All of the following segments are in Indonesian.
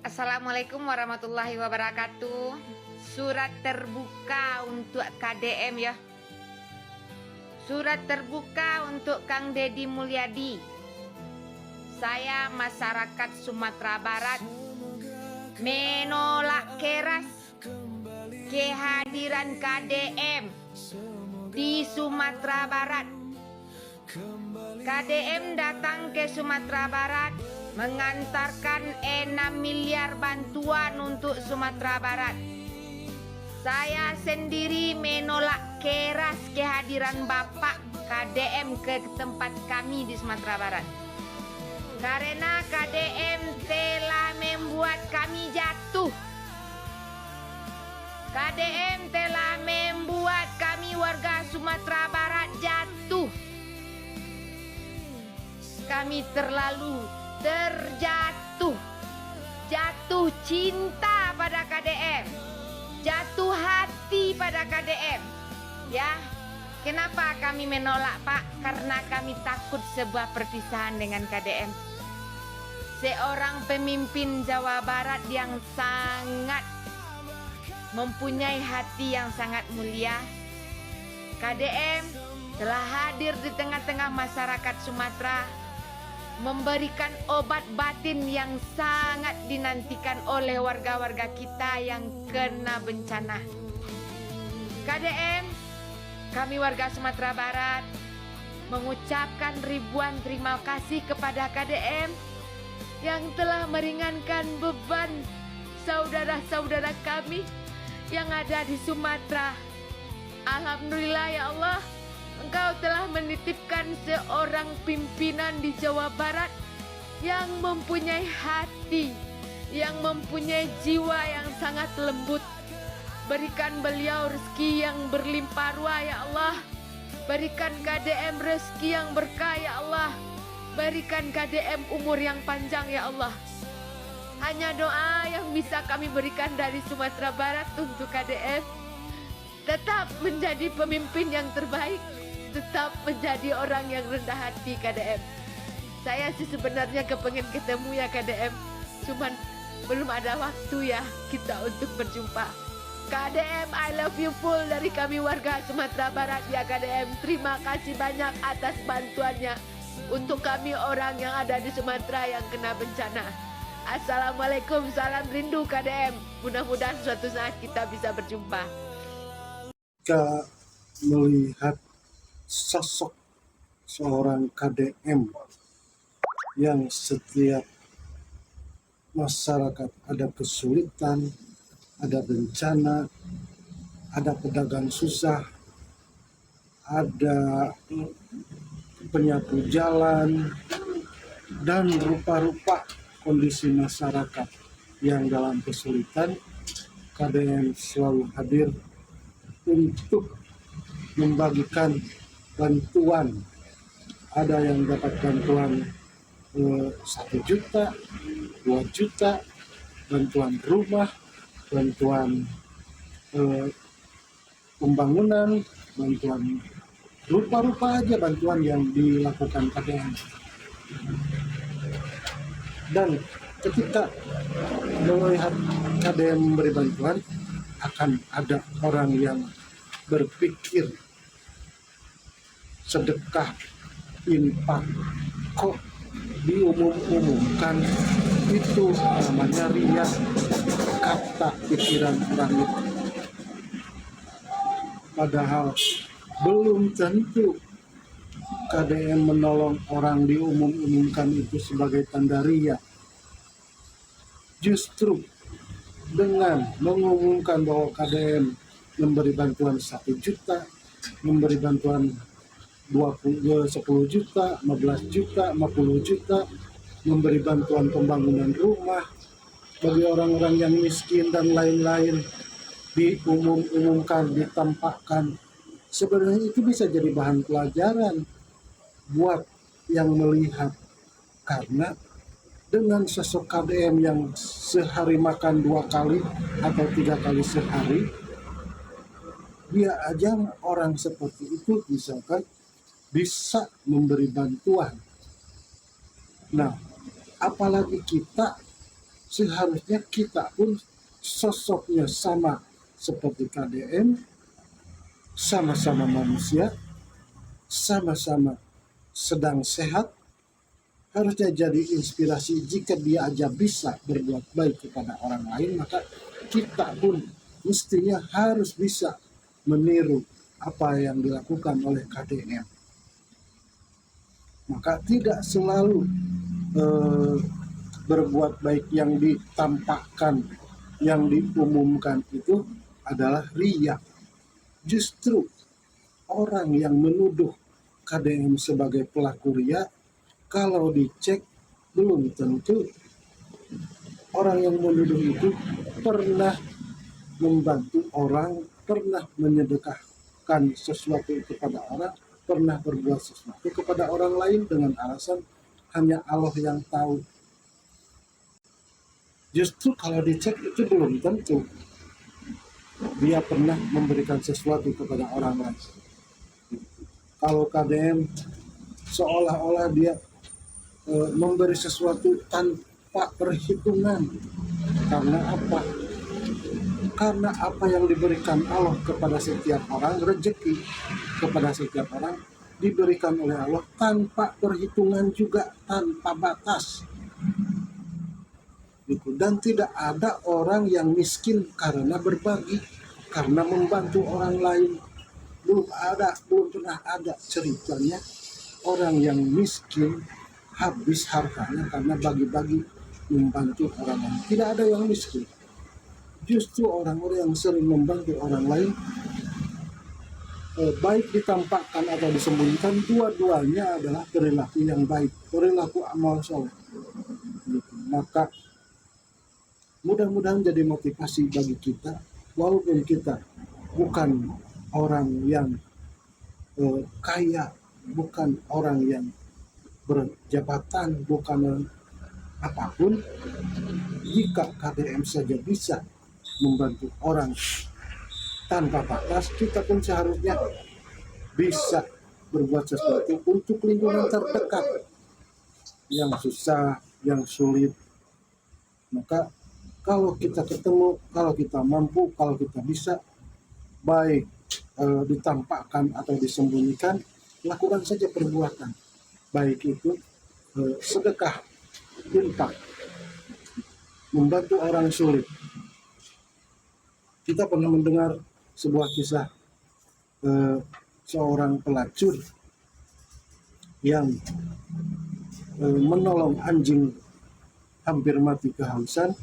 Assalamualaikum warahmatullahi wabarakatuh. Surat terbuka untuk KDM ya. Surat terbuka untuk Kang Deddy Mulyadi. Saya masyarakat Sumatera Barat menolak keras kehadiran KDM di Sumatera Barat. KDM datang ke Sumatera Barat mengantarkan 6 miliar bantuan untuk Sumatera Barat. Saya sendiri menolak keras kehadiran Bapak KDM ke tempat kami di Sumatera Barat. Karena KDM telah membuat kami jatuh. KDM telah membuat kami warga Sumatera Barat jatuh. Kami terlalu jatuh cinta pada KDM, jatuh hati pada KDM. Ya, kenapa kami menolak, Pak? Karena kami takut sebuah perpisahan dengan KDM. Seorang pemimpin Jawa Barat yang sangat mempunyai hati yang sangat mulia. KDM telah hadir di tengah-tengah masyarakat Sumatera, memberikan obat batin yang sangat dinantikan oleh warga-warga kita yang kena bencana. KDM, kami warga Sumatera Barat mengucapkan ribuan terima kasih kepada KDM yang telah meringankan beban saudara-saudara kami yang ada di Sumatera. Alhamdulillah ya Allah, Engkau telah menitipkan seorang pimpinan di Jawa Barat yang mempunyai hati, yang mempunyai jiwa yang sangat lembut. Berikan beliau rezeki yang berlimpah ruah ya Allah. Berikan KDM rezeki yang berkah ya Allah. Berikan KDM umur yang panjang ya Allah. Hanya doa yang bisa kami berikan dari Sumatera Barat untuk KDM. Tetap menjadi pemimpin yang terbaik, tetap menjadi orang yang rendah hati KDM. Saya sih sebenarnya kepengen ketemu ya KDM, cuman belum ada waktu ya kita untuk berjumpa. KDM, I love you full dari kami warga Sumatera Barat ya KDM. Terima kasih banyak atas bantuannya untuk kami orang yang ada di Sumatera yang kena bencana. Assalamualaikum, salam rindu KDM. Mudah-mudahan suatu saat kita bisa berjumpa. Jika melihat sosok seorang KDM yang setiap masyarakat ada kesulitan, ada bencana, ada pedagang susah, ada penyapu jalan, dan rupa-rupa kondisi masyarakat yang dalam kesulitan, KDM selalu hadir untuk membagikan bantuan. Ada yang dapat bantuan 1 juta, 2 juta, bantuan rumah, bantuan pembangunan, bantuan rupa-rupa aja bantuan yang dilakukan KDM. Dan ketika melihat KDM memberi bantuan, akan ada orang yang berpikir sedekah, infak, kok diumum-umumkan, itu namanya riya, kata pikiran orang itu. Padahal belum tentu KDM menolong orang diumum-umumkan itu sebagai tanda riya. Justru dengan mengumumkan bahwa KDM memberi bantuan 1 juta, memberi bantuan 10 juta, 15 juta, 50 juta, memberi bantuan pembangunan rumah bagi orang-orang yang miskin dan lain-lain, diumum-umumkan, ditampakkan. Sebenarnya itu bisa jadi bahan pelajaran buat yang melihat, karena dengan sosok KDM yang sehari makan 2 kali atau 3 kali sehari, dia aja orang seperti itu misalkan bisa memberi bantuan. Nah, apalagi kita seharusnya kita pun sosoknya sama seperti KDM, sama-sama manusia, sama-sama sedang sehat, harusnya jadi inspirasi. Jika dia aja bisa berbuat baik kepada orang lain, maka kita pun mestinya harus bisa meniru apa yang dilakukan oleh KDM. Maka tidak selalu berbuat baik yang ditampakkan, yang diumumkan itu adalah riya. Justru orang yang menuduh KDM sebagai pelaku riya, kalau dicek belum tentu orang yang menuduh itu pernah membantu orang, pernah menyedekahkan sesuatu kepada orang, pernah berbuat sesuatu kepada orang lain dengan alasan hanya Allah yang tahu. Justru kalau dicek itu belum tentu dia pernah memberikan sesuatu kepada orang lain. Kalau KDM seolah-olah dia memberi sesuatu tanpa perhitungan. Karena apa? Karena apa yang diberikan Allah kepada setiap orang, rezeki kepada setiap orang diberikan oleh Allah tanpa perhitungan juga, tanpa batas. Dan tidak ada orang yang miskin karena berbagi, karena membantu orang lain. Belum pernah ada ceritanya orang yang miskin habis hartanya karena bagi-bagi membantu orang lain. Tidak ada yang miskin. Justru orang-orang yang sering membantu orang lain, baik ditampakkan atau disembunyikan, dua-duanya adalah perilaku yang baik, perilaku amal soleh. Maka mudah-mudahan jadi motivasi bagi kita, walaupun kita bukan orang yang kaya, bukan orang yang berjabatan, bukan apapun, jika KDM saja bisa membantu orang tanpa batas, kita pun seharusnya bisa berbuat sesuatu untuk lingkungan terdekat yang susah, yang sulit. Maka kalau kita ketemu, kalau kita mampu, kalau kita bisa, baik ditampakkan atau disembunyikan, lakukan saja perbuatan. Baik itu sedekah, infak, membantu orang sulit. Kita pernah mendengar sebuah kisah seorang pelacur yang menolong anjing hampir mati kehausan,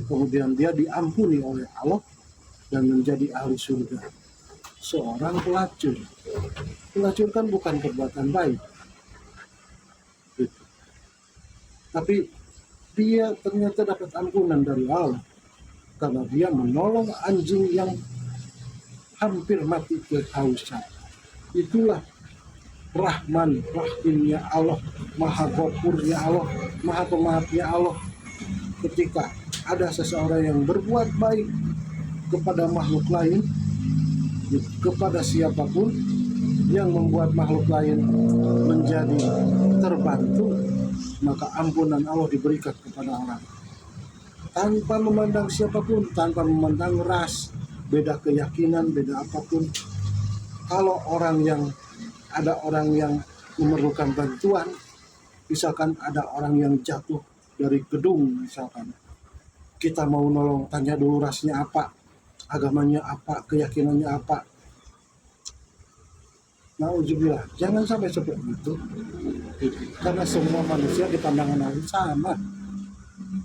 kemudian dia diampuni oleh Allah dan menjadi ahli surga. Seorang pelacur. Pelacur kan bukan perbuatan baik. Gitu. Tapi dia ternyata dapat ampunan dari Allah karena dia menolong anjing yang hampir mati kehausan. Itulah Rahman, Rahimnya Allah, Maha Ghafurnya Allah, Maha Pemaafnya Allah. Ketika ada seseorang yang berbuat baik kepada makhluk lain, kepada siapapun yang membuat makhluk lain menjadi terbantu, maka ampunan Allah diberikan kepada orang. Tanpa memandang siapapun, tanpa memandang ras, beda keyakinan, beda apapun. Kalau ada orang yang memerlukan bantuan, misalkan ada orang yang jatuh dari gedung misalkan, kita mau nolong, tanya dulu rasnya apa, agamanya apa, keyakinannya apa. Nauzubillah, jangan sampai seperti itu. Karena semua manusia di pandangan Allah sama.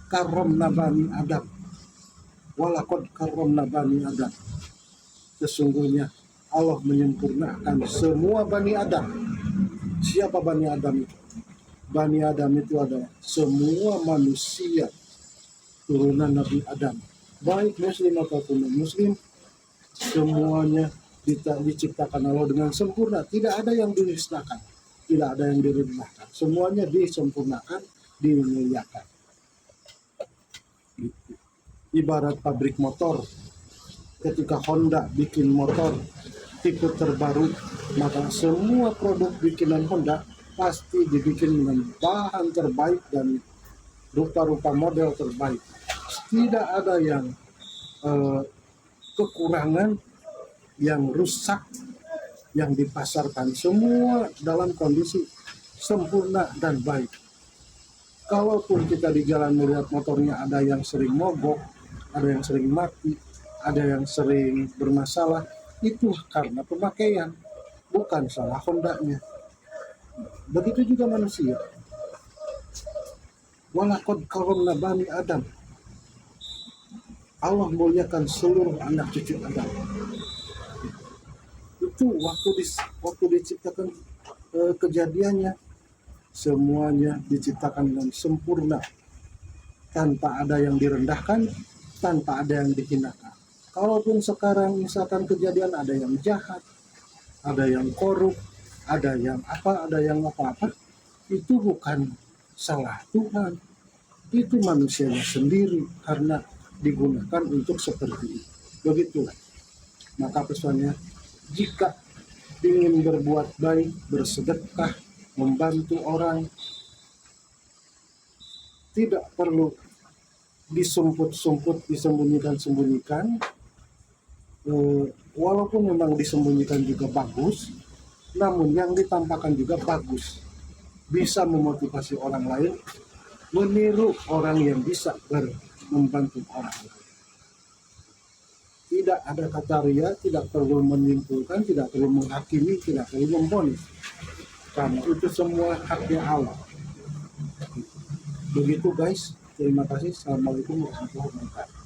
Karramna bani Adam, walaqad karramna bani Adam. Sesungguhnya Allah menyempurnakan semua Bani Adam. Siapa Bani Adam itu? Bani Adam itu adalah semua manusia turunan Nabi Adam. Baik muslim ataupun non-muslim, semuanya diciptakan Allah dengan sempurna. Tidak ada yang dinisnakan, tidak ada yang direndahkan. Semuanya disempurnakan, dimuliakan. Ibarat pabrik motor, ketika Honda bikin motor tipe terbaru, maka semua produk bikinan Honda pasti dibikin dengan bahan terbaik dan rupa-rupa model terbaik. tidak ada yang kekurangan, yang rusak, yang dipasarkan, semua dalam kondisi sempurna dan baik. Kalaupun kita di jalan melihat motornya ada yang sering mogok, ada yang sering mati, ada yang sering bermasalah, itu karena pemakaian, bukan salah Hondanya. Begitu juga manusia. Walaqad karramna bani Adam. Allah muliakan seluruh anak cucu Adam. Itu waktu diciptakan kejadiannya, semuanya diciptakan dengan sempurna, tanpa ada yang direndahkan, tanpa ada yang dihinakan. Kalaupun sekarang misalkan kejadian ada yang jahat, ada yang korup, ada yang apa-apa, itu bukan salah Tuhan, itu manusianya sendiri karena digunakan untuk seperti itu. Begitulah. Maka pesannya, jika ingin berbuat baik, bersedekah, membantu orang, tidak perlu disumput-sumput, disembunyikan-sembunyikan. Walaupun memang disembunyikan juga bagus, namun yang ditampakkan juga bagus. Bisa memotivasi orang lain, meniru orang yang bisa membantu orang lain. Tidak ada kata ria, tidak perlu menyimpulkan, tidak perlu menghakimi, tidak perlu memvonis. Karena itu semua haknya Allah. Begitu guys, terima kasih. Assalamualaikum warahmatullahi wabarakatuh.